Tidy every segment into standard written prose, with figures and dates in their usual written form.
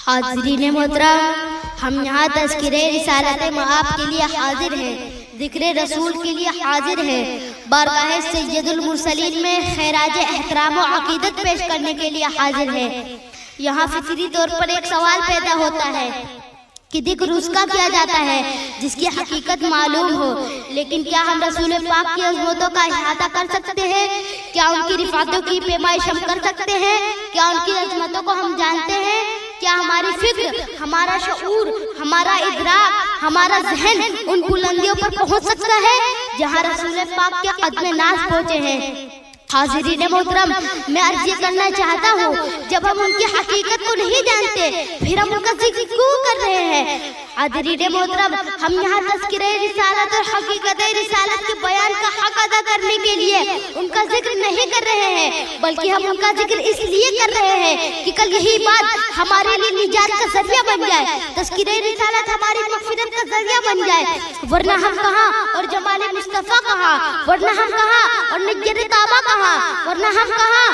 हाज़रीन मोहतरम, हम यहाँ तज़किरे रिसालत मआब के लिए हाजिर हैं, ज़िक्र रसूल के लिए हाजिर हैं, बारगाह सैयदुल मुरसलीन में खैराज एहतराम और अक़ीदत पेश करने के लिए हाजिर हैं। यहाँ फितरी तौर पर एक सवाल पैदा होता है कि ज़िक्र उसका किया जाता है जिसकी हकीकत मालूम हो, लेकिन क्या हम रसूल पाक की अज़मतों का इहाता कर सकते हैं? क्या उनकी रिफ़ातों की पैमाइश हम कर सकते हैं? क्या उनकी अज़मतों को हम जानते हैं? क्या हमारी फिक्र, हमारा शऊर, हमारा इदराक, हमारा ज़हन उन बुलंदियों पर पहुंच सकता है जहां रसूल पाक के कदम नाज़ पहुंचे हैं? हाज़रीन मोहतरम, मैं अर्ज़ करना चाहता हूँ, जब हम उनकी हकीकत को नहीं जानते फिर हम उनका जिक्र क्यों कर रहे हैं? हाज़रीन मोहतरम, हम यहाँ तज़किरे रिसालत और हकीकत रिसालत के बयान का हक अदा करने के लिए उनका जिक्र नहीं कर रहे हैं, बल्कि हम उनका जिक्र इसलिए कर रहे हैं कि कल यही बात हमारे लिए निजात का जरिया बन जाए, तज़किरे रिसालत हमारी मग़फ़िरत का जरिया बन जाए। वरना हम कहाँ और जमाल मुस्तफ़ा कहाँ, वरना हम कहाँ और निज्जर ताबा कहाँ, वरना हम कहाँ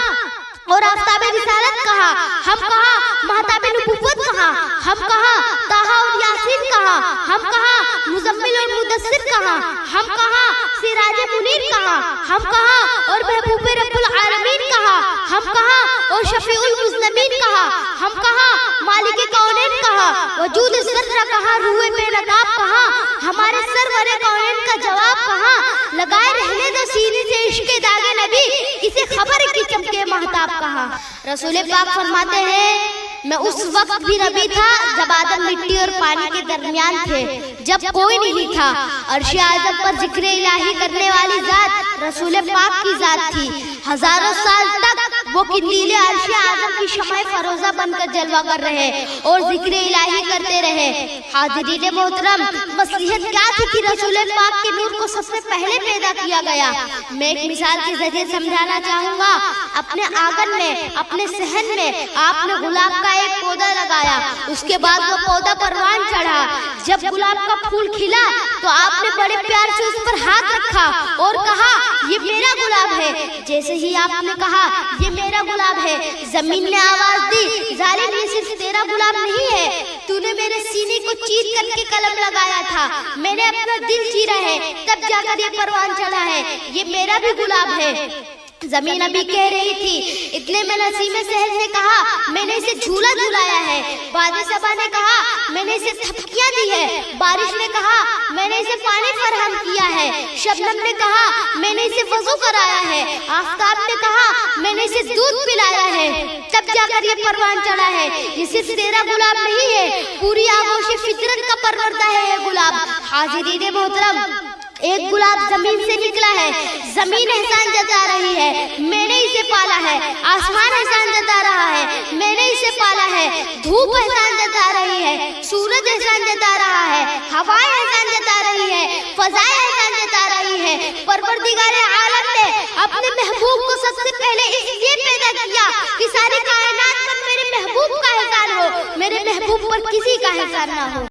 और आफ्ताब रिसालत कहाँ, हम कहाँ महताब नबुव्वत कहाँ, हम कहाँ ताहा और यासीन कहाँ, हम कहाँ मुज़म्मिल और मुदस्सिर कहाँ, हम कहाँ सिराज मुनीर कहाँ, हम कहाँ और महबूब रब्बुल आलमीन कहाँ, हम कहाँ और शफीउल मुज़लमीन कहाँ, हम कहाँ मालिक कौनैन कहाँ, वजूद सर्रा कहाँ, रूह बेनकाब कहाँ, हमारे सरवरे कौनैन का जवाब कहाँ? लगाए रहने दो सीने से इश्क़ दागे नबी, किसे खबर की चमके महताब कहाँ? रसूल पाक फरमाते हैं, मैं उस वक्त भी नबी था जब आदम मिट्टी और पानी के दरमियान थे, जब कोई नहीं था। अर्श आज़म पर जिक्र इलाही करने वाली जात रसूल पाक की जात थी। हजारों साल तक वो किंदीले अर्श आज़म की शमए फरोजा बनकर जलवा कर रहे और जिक्र इलाही करते रहे। हाज़रीन मोहतरम, मसलिहत क्या थी कि रसूल पाक के नूर को सबसे पहले पैदा किया गया? मैं एक मिसाल के जरिए समझाना चाहूँगा। अपने आंगन में, अपने सहन में आपने गुलाब का एक पौधा लगाया, उसके बाद वो पौधा परवान चढ़ा। जब गुलाब का फूल खिला तो आपने बड़े प्यार से उस पर हाथ रखा और कहा, ये मेरा गुलाब है। जैसे ही आपने कहा ये मेरा गुलाब है, जमीन ने आवाज दी, जालिम ये सिर्फ तेरा गुलाब नहीं है, तूने मेरे सीने को चीर करके कलम लगाया था, मैंने अपना दिल चीरा है, तब जाकर ये परवान चढ़ा है, ये मेरा भी गुलाब है। जमीन अभी कह रही थी, इतने में नसीम सहर ने कहा, मैंने इसे झूला झुलाया है। वादी सबा ने कहा, मैंने इसे थपकियां दी है। बारिश ने कहा, मैंने इसे पानी फराहम किया है। शबनम ने कहा, मैंने इसे वजू कराया है। आफ्ताब ने कहा, मैंने इसे दूध पिलाया है, तब जाकर ये परवान चढ़ा है। ये सिर्फ तेरा गुलाब नहीं है, पूरी आगोश फितरत का परवरदा है ये गुलाब। हाज़रीन मोहतरम, एक गुलाब जमीन से निकला है, जमीन एहसान जता रही है, मैंने इसे पाला है। आसमान एहसान जता रहा है, मैंने इसे पाला है। धूप एहसान जता रही है, सूरज एहसान जता रहा है, हवाएं एहसान जता रही है, फजाएं एहसान जता रही है। परवरदिगार आलम ने अपने महबूब को सबसे पहले इसलिए पैदा किया कि सारी कायनात पर मेरे महबूब का एहसान हो, मेरे महबूब पर किसी का एहसान ना हो।